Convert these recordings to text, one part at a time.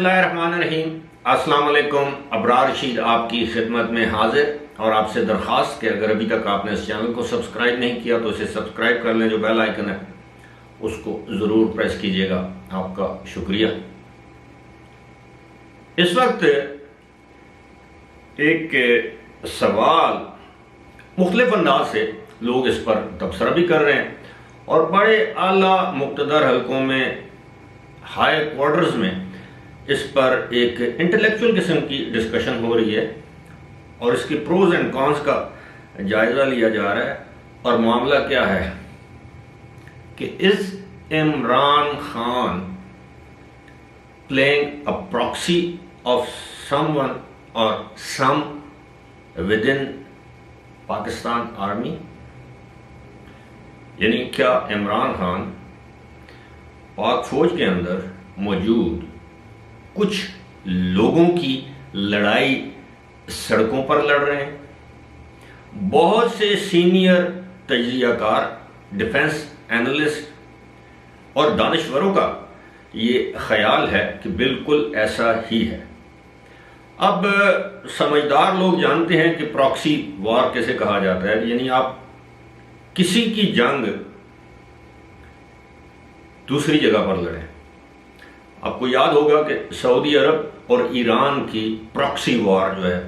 اللہ الرحمن الرحیم۔ السلام علیکم، ابرار رشید آپ کی خدمت میں حاضر، اور آپ سے درخواست کہ اگر ابھی تک آپ نے اس چینل کو سبسکرائب نہیں کیا تو اسے سبسکرائب کر لیں، جو بیل آئیکن ہے اس کو ضرور پریس کیجئے گا، آپ کا شکریہ۔ اس وقت ایک سوال مختلف انداز سے لوگ اس پر تبصرہ بھی کر رہے ہیں، اور بڑے اعلیٰ مقتدر حلقوں میں، ہائی کوارٹرز میں اس پر ایک انٹلیکچول قسم کی ڈسکشن ہو رہی ہے، اور اس کی پروز اینڈ کونس کا جائزہ لیا جا رہا ہے۔ اور معاملہ کیا ہے کہ is Imran Khan playing a proxy of some one اور some within Pakistan army, یعنی کیا عمران خان پاک فوج کے اندر موجود کچھ لوگوں کی لڑائی سڑکوں پر لڑ رہے ہیں؟ بہت سے سینئر تجزیہ کار، ڈیفنس اینالسٹ اور دانشوروں کا یہ خیال ہے کہ بالکل ایسا ہی ہے۔ اب سمجھدار لوگ جانتے ہیں کہ پراکسی وار کیسے کہا جاتا ہے، یعنی آپ کسی کی جنگ دوسری جگہ پر لڑیں۔ آپ کو یاد ہوگا کہ سعودی عرب اور ایران کی پراکسی وار جو ہے،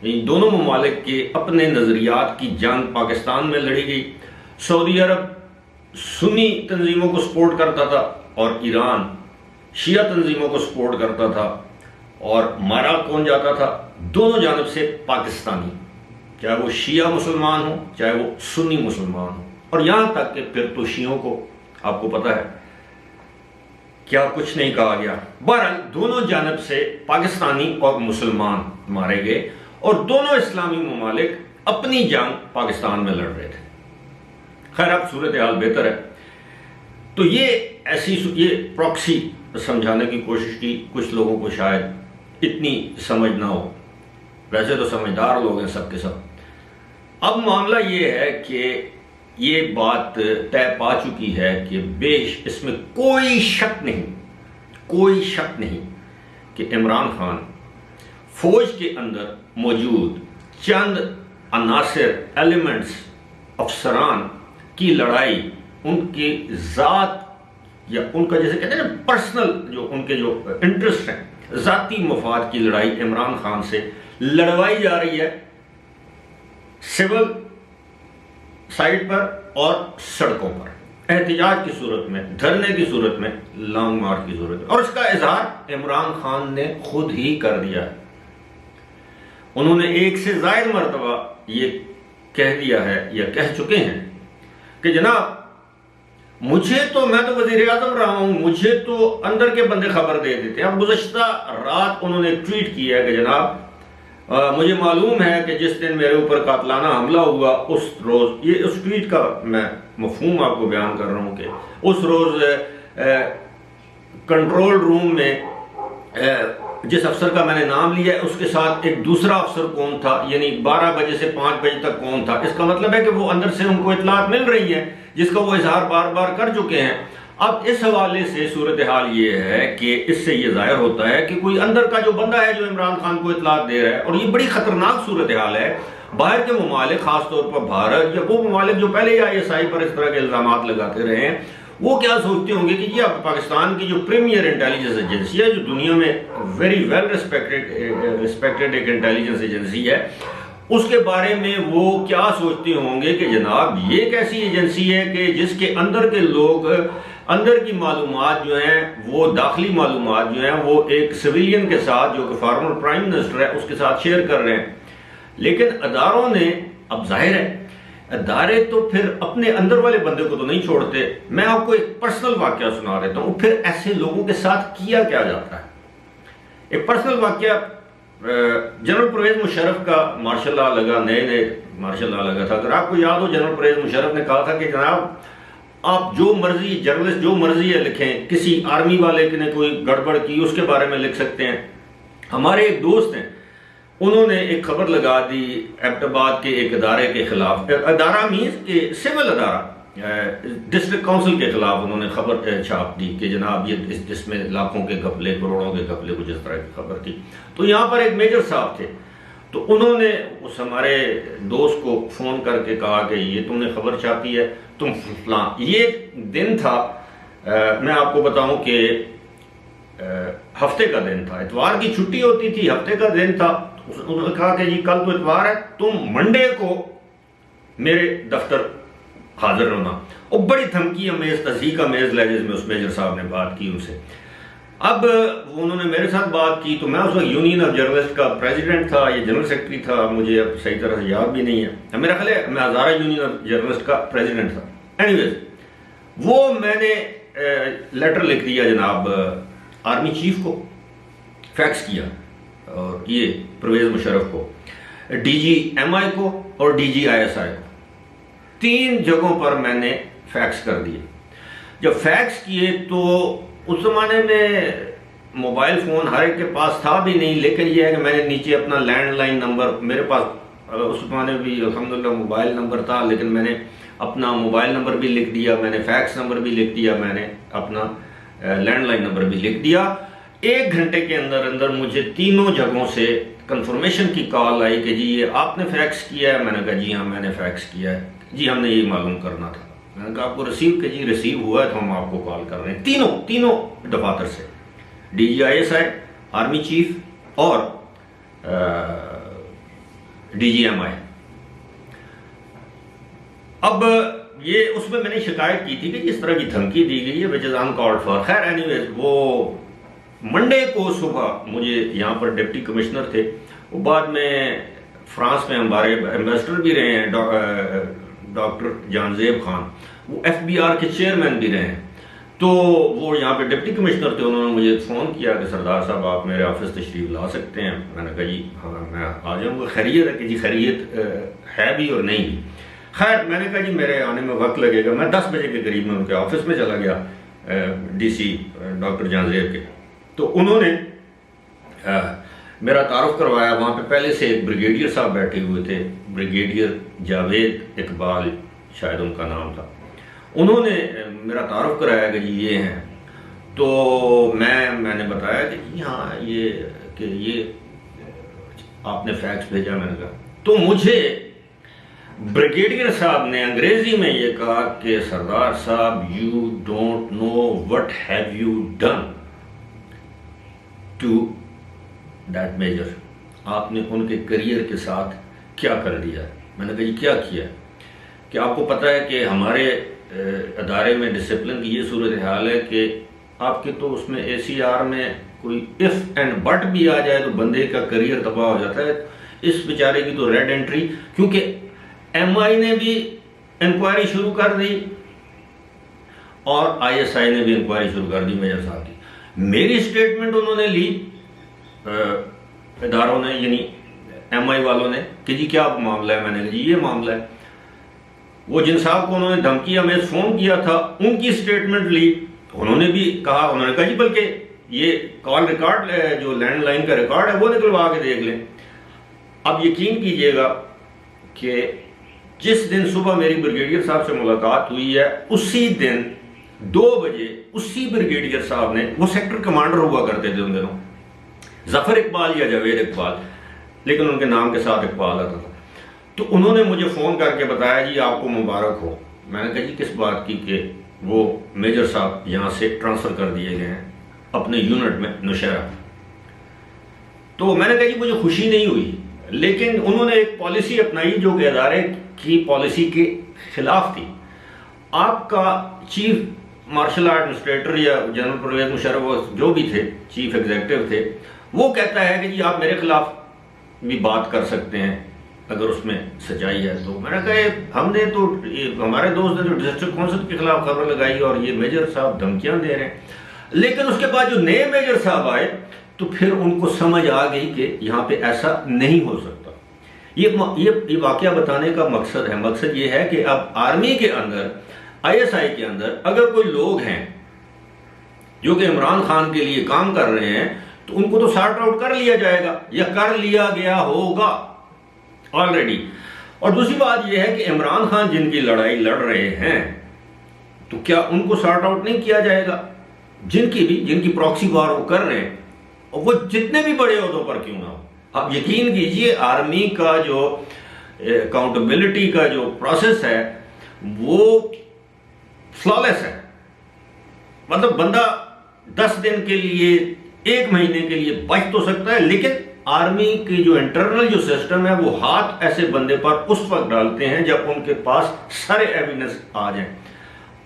ان دونوں ممالک کے اپنے نظریات کی جنگ پاکستان میں لڑی گئی۔ سعودی عرب سنی تنظیموں کو سپورٹ کرتا تھا اور ایران شیعہ تنظیموں کو سپورٹ کرتا تھا، اور مارا کون جاتا تھا؟ دونوں جانب سے پاکستانی، چاہے وہ شیعہ مسلمان ہوں چاہے وہ سنی مسلمان ہوں، اور یہاں تک کہ پھر تو شیعوں کو آپ کو پتہ ہے کیا کچھ نہیں کہا گیا۔ بہرحال دونوں جانب سے پاکستانی اور مسلمان مارے گئے، اور دونوں اسلامی ممالک اپنی جنگ پاکستان میں لڑ رہے تھے۔ خیر اب صورتحال بہتر ہے، تو یہ پراکسی سمجھانے کی کوشش کی۔ کچھ لوگوں کو شاید اتنی سمجھ نہ ہو، ویسے تو سمجھدار لوگ ہیں سب کے سب۔ اب معاملہ یہ ہے کہ یہ بات طے پا چکی ہے کہ اس میں کوئی شک نہیں کہ عمران خان فوج کے اندر موجود چند عناصر، ایلیمنٹس، افسران کی لڑائی، ان کی ذات یا ان کا جیسے کہتے ہیں نا پرسنل، جو ان کے جو انٹرسٹ ہیں، ذاتی مفاد کی لڑائی عمران خان سے لڑوائی جا رہی ہے، سول سائٹ پر اور سڑکوں پر، احتجاج کی صورت میں، دھرنے کی صورت میں، لانگ مارچ کی صورت میں۔ اور اس کا اظہار عمران خان نے خود ہی کر دیا ہے۔ انہوں نے ایک سے زائد مرتبہ یہ کہہ دیا ہے یا کہہ چکے ہیں کہ جناب میں تو وزیر اعظم رہا ہوں، مجھے تو اندر کے بندے خبر دے دیتے ہیں۔ اب گزشتہ رات انہوں نے ٹویٹ کیا ہے کہ جناب مجھے معلوم ہے کہ جس دن میرے اوپر قاتلانہ حملہ ہوا اس روز، یہ اس ٹویٹ کا میں مفہوم آپ کو بیان کر رہا ہوں کہ اس روز کنٹرول روم میں جس افسر کا میں نے نام لیا ہے اس کے ساتھ ایک دوسرا افسر کون تھا، یعنی 12 بجے سے 5 بجے تک کون تھا۔ اس کا مطلب ہے کہ وہ اندر سے ان کو اطلاعات مل رہی ہے، جس کا وہ اظہار بار بار کر چکے ہیں۔ اب اس حوالے سے صورتحال یہ ہے کہ اس سے یہ ظاہر ہوتا ہے کہ کوئی اندر کا جو بندہ ہے جو عمران خان کو اطلاعات دے رہا ہے، اور یہ بڑی خطرناک صورتحال ہے۔ باہر کے ممالک، خاص طور پر بھارت یا وہ ممالک جو پہلے ISI پر اس طرح کے الزامات لگاتے رہے ہیں، وہ کیا سوچتے ہوں گے کہ یہ اب پاکستان کی جو پریمیئر انٹیلیجنس ایجنسی ہے، جو دنیا میں ویری ویل ریسپیکٹڈ ایک انٹیلیجنس ایجنسی ہے، اس کے بارے میں وہ کیا سوچتے ہوں گے کہ جناب یہ ایک ایسی ایجنسی ہے کہ جس کے اندر کے لوگ، اندر کی معلومات جو ہیں، وہ داخلی معلومات جو ہیں، وہ ایک سویلین کے ساتھ جو کہ فارمر پرائم منسٹر ہے اس کے ساتھ شیئر کر رہے ہیں۔ لیکن اداروں نے، اب ظاہر ہے ادارے تو پھر اپنے اندر والے بندے کو تو نہیں چھوڑتے۔ میں آپ کو ایک پرسنل واقعہ سنا دیتا ہوں، پھر ایسے لوگوں کے ساتھ کیا جاتا ہے۔ ایک پرسنل واقعہ، جنرل پرویز مشرف کا مارشل لا لگا، نئے مارشل لا لگا تھا۔ اگر آپ کو یاد ہو، جنرل پرویز مشرف نے کہا تھا کہ جناب آپ جو مرضی، جرنلسٹ جو مرضی ہے لکھیں، کسی آرمی والے نے کوئی گڑبڑ کی اس کے بارے میں لکھ سکتے ہیں۔ ہمارے ایک دوست ہیں، انہوں نے ایک خبر لگا دی ایبٹ آباد کے ایک ادارے کے خلاف۔ ادارہ مینز کہ سول ادارہ، ڈسٹرکٹ کونسل کے خلاف انہوں نے خبر چھاپ دی کہ جناب یہ اس میں لاکھوں کے گھپلے، کروڑوں کے گھپلے، کچھ اس طرح کی خبر تھی. تو یہاں پر ایک میجر صاحب تھے، تو انہوں نے اس ہمارے دوست کو فون کر کے کہا کہ یہ تم نے خبر چھاپی ہے، تم فلاں. یہ دن تھا، میں آپ کو بتاؤں کہ ہفتے کا دن تھا، اتوار کی چھٹی ہوتی تھی، ہفتے کا دن تھا. انہوں نے کہا کہ جی کل تو اتوار ہے، تم منڈے کو میرے دفتر حاضر ہونا. اور بڑی دھمکی امیز، تہذیب امیز لہجے میں اس میجر صاحب نے بات کی ان سے. اب انہوں نے میرے ساتھ بات کی، تو میں اس وقت یونین آف جرنلسٹ کا پریزیڈنٹ تھا، یہ جنرل سیکرٹری تھا، مجھے اب صحیح طرح سے یاد بھی نہیں ہے، میرا خیال ہے میں ہزارہ یونین آف جرنلسٹ کا پریزیڈنٹ تھا. اینی ویز وہ میں نے لیٹر لکھ دیا جناب آرمی چیف کو، فیکس کیا، اور یہ پرویز مشرف کو، ڈی جی ایم آئی کو اور ڈی جی آئی ایس آئی کو، 3 جگہوں پر میں نے فیکس کر دیے. جب فیکس کیے تو اس زمانے میں موبائل فون ہر ایک کے پاس تھا بھی نہیں، لیکن یہ ہے کہ میں نے نیچے اپنا لینڈ لائن نمبر، میرے پاس اس زمانے میں بھی الحمدللہ موبائل نمبر تھا، لیکن میں نے اپنا موبائل نمبر بھی لکھ دیا، میں نے فیکس نمبر بھی لکھ دیا، میں نے اپنا لینڈ لائن نمبر بھی لکھ دیا. 1 گھنٹے کے اندر مجھے 3 جگہوں سے کنفرمیشن کی کال آئی کہ جی یہ آپ نے فیکس کیا ہے. میں نے کہا جی ہاں میں نے فیکس کیا ہے. جی ہم نے یہ معلوم کرنا تھا. میں نے کہا آپ کو ریسیو کہ جی ریسیو ہوا ہے تو ہم آپ کو کال کر رہے ہیں. تینوں دفاتر سے، D G I S I, army chief اور ڈی جی ایم آئی. اب یہ اس میں نے شکایت کی تھی کہ اس طرح کی دھمکی دی گئی ہے which is uncalled for. خیر اینی ویز وہ منڈے کو صبح مجھے یہاں پر ڈپٹی کمشنر تھے، وہ بعد میں فرانس میں ہمارے ایمبیسڈر بھی رہے ہیں، ڈاکٹر جان زیب خان، وہ ایف بی آر کے چیئرمین بھی رہے ہیں. تو وہ یہاں پہ ڈپٹی کمشنر تھے، انہوں نے مجھے فون کیا کہ سردار صاحب آپ میرے آفس تشریف لا سکتے ہیں. میں نے کہا جی ہاں میں آ جاؤں گا. خیریت ہے کہ جی خیریت ہے بھی اور نہیں بھی. خیر میں نے کہا جی میرے آنے میں وقت لگے گا. میں 10 بجے کے قریب میں ان کے آفس میں چلا گیا، ڈی سی ڈاکٹر جان زیب کے. تو انہوں نے میرا تعارف کروایا. وہاں پہ پہلے سے ایک بریگیڈیئر صاحب بیٹھے ہوئے تھے، بریگیڈیئر جاوید اقبال شاید ان کا نام تھا. انہوں نے میرا تعارف کرایا کہ جی یہ ہیں. تو میں نے بتایا کہ جی ہاں یہ آپ نے فیکس بھیجا. میں نے کہا تو مجھے بریگیڈیئر صاحب نے انگریزی میں یہ کہا کہ سردار صاحب you don't know what have you done to that major. آپ نے ان کے کریئر کے ساتھ کیا کر دیا ہے. میں نے کہا جی کیا کیا ہے؟ کہ آپ کو پتہ ہے کہ ہمارے ادارے میں ڈسپلن کی یہ صورتحال ہے کہ آپ کے تو اس میں اے سی آر میں کوئی اف اینڈ بٹ بھی آ جائے تو بندے کا کریئر تباہ ہو جاتا ہے. اس بیچارے کی تو ریڈ انٹری، کیونکہ ایم آئی نے بھی انکوائری شروع کر دی اور آئی ایس آئی نے بھی انکوائری شروع کر دی میجر صاحب کی. میری سٹیٹمنٹ انہوں نے لی اداروں نے، یعنی ایم آئی والوں نے، کہ جی کیا معاملہ ہے. میں نے کہا جی یہ معاملہ ہے. وہ جن صاحب کو انہوں نے دھمکی ہمیں فون کیا تھا ان کی سٹیٹمنٹ لی. انہوں نے بھی کہا، انہوں نے کہا جی بلکہ یہ کال ریکارڈ جو لینڈ لائن کا ریکارڈ ہے وہ نکلوا کے دیکھ لیں. اب یقین کیجئے گا کہ جس دن صبح میری بریگیڈیئر صاحب سے ملاقات ہوئی ہے اسی دن 2 بجے اسی بریگیڈیئر صاحب نے، وہ سیکٹر کمانڈر ہوا کرتے تھے ان دنوں، ظفر اقبال یا جاوید اقبال، لیکن ان کے نام کے ساتھ اقبال آتا تھا. تو انہوں نے مجھے فون کر کے بتایا جی آپ کو مبارک ہو. میں نے کہا جی کس بات کی؟ کہ وہ میجر صاحب یہاں سے ٹرانسفر کر دیے گئے ہیں اپنے یونٹ میں نوشہرہ. تو میں نے کہا جی مجھے خوشی نہیں ہوئی، لیکن انہوں نے ایک پالیسی اپنائی جو کہ ادارے کی پالیسی کے خلاف تھی. آپ کا چیف مارشل آرٹ ایڈمنسٹریٹر یا جنرل پرویز مشرف جو بھی تھے، چیف ایگزیکٹو تھے، وہ کہتا ہے کہ جی آپ میرے خلاف بھی بات کر سکتے ہیں اگر اس میں سچائی ہے. تو میں نے کہا ہم نے تو ہمارے دوست نے جو ڈسٹرکٹ کونسل کے خلاف خبر لگائی اور یہ میجر صاحب دھمکیاں دے رہے ہیں. لیکن اس کے بعد جو نئے میجر صاحب آئے تو پھر ان کو سمجھ آ گئی کہ یہاں پہ ایسا نہیں ہو سکتا. یہ واقعہ بتانے کا مقصد یہ ہے کہ اب آرمی کے اندر، آئی ایس آئی کے اندر اگر کوئی لوگ ہیں جو کہ عمران خان کے لیے کام کر رہے ہیں تو ان کو تو سارٹ آؤٹ کر لیا جائے گا یا کر لیا گیا ہوگا آلریڈی. اور دوسری بات یہ ہے کہ عمران خان جن کی لڑائی لڑ رہے ہیں تو کیا ان کو سارٹ آؤٹ نہیں کیا جائے گا؟ جن کی پراکسی وار وہ کر رہے ہیں، وہ جتنے بھی بڑے عہدوں پر کیوں نہ ہو. آپ یقین کیجئے آرمی کا جو اکاؤنٹیبلٹی کا جو پروسیس ہے وہ فلالیس ہے. مطلب بندہ 10 دن کے لیے 1 مہینے کے لیے بچ تو سکتا ہے، لیکن آرمی کی جو انٹرنل جو سسٹم ہے وہ ہاتھ ایسے بندے پر اس وقت ڈالتے ہیں جب ان کے پاس سارے ایویڈنس آ جائیں،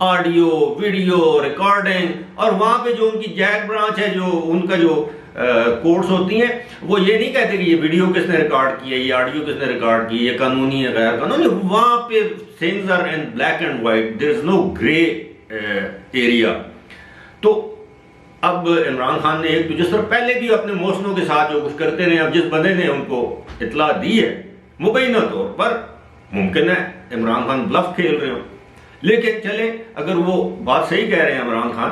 آڈیو ویڈیو ریکارڈنگ. اور وہاں پہ جو ان کی جیک برانچ ہے، جو ان کا جو کورٹس ہوتی ہیں، وہ یہ نہیں کہتے کہ یہ ویڈیو کس نے ریکارڈ کیا، یہ آڈیو کس نے ریکارڈ کی، یہ قانونی ہے غیر قانونی. وہاں پہ things are in black and white, there is no gray area. تو اب عمران خان نے ایک تو جس طرح پہلے بھی اپنے محسنوں کے ساتھ جو کچھ کرتے رہے، اب جس بندے نے ان کو اطلاع دی ہے مبینہ طور پر، ممکن ہے عمران خان بلف کھیل رہے ہوں، لیکن چلے اگر وہ بات صحیح کہہ رہے ہیں عمران خان،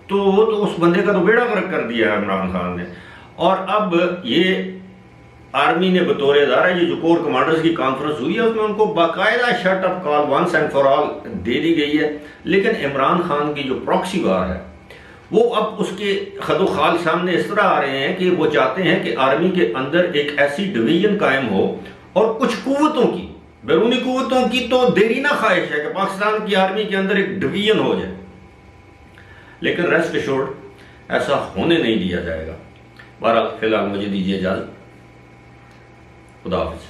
تو اس بندے کا تو بیڑا غرق کر دیا ہے عمران خان نے. اور اب یہ آرمی نے بطور ادارہ یہ جو کور کمانڈرز کی کانفرنس ہوئی ہے، اس میں ان کو باقاعدہ shut up call once and for all دے دی گئی ہے. لیکن عمران خان کی جو پراکسی وار ہے وہ اب اس کے خد و خال سامنے اس طرح آ رہے ہیں کہ وہ چاہتے ہیں کہ آرمی کے اندر ایک ایسی ڈویژن قائم ہو، اور کچھ قوتوں کی، بیرونی قوتوں کی تو دیرینہ خواہش ہے کہ پاکستان کی آرمی کے اندر ایک ڈویژن ہو جائے، لیکن ریسٹ ایشورڈ ایسا ہونے نہیں دیا جائے گا. بہرحال فی الحال مجھے دیجیے اجازت. خدا حافظ.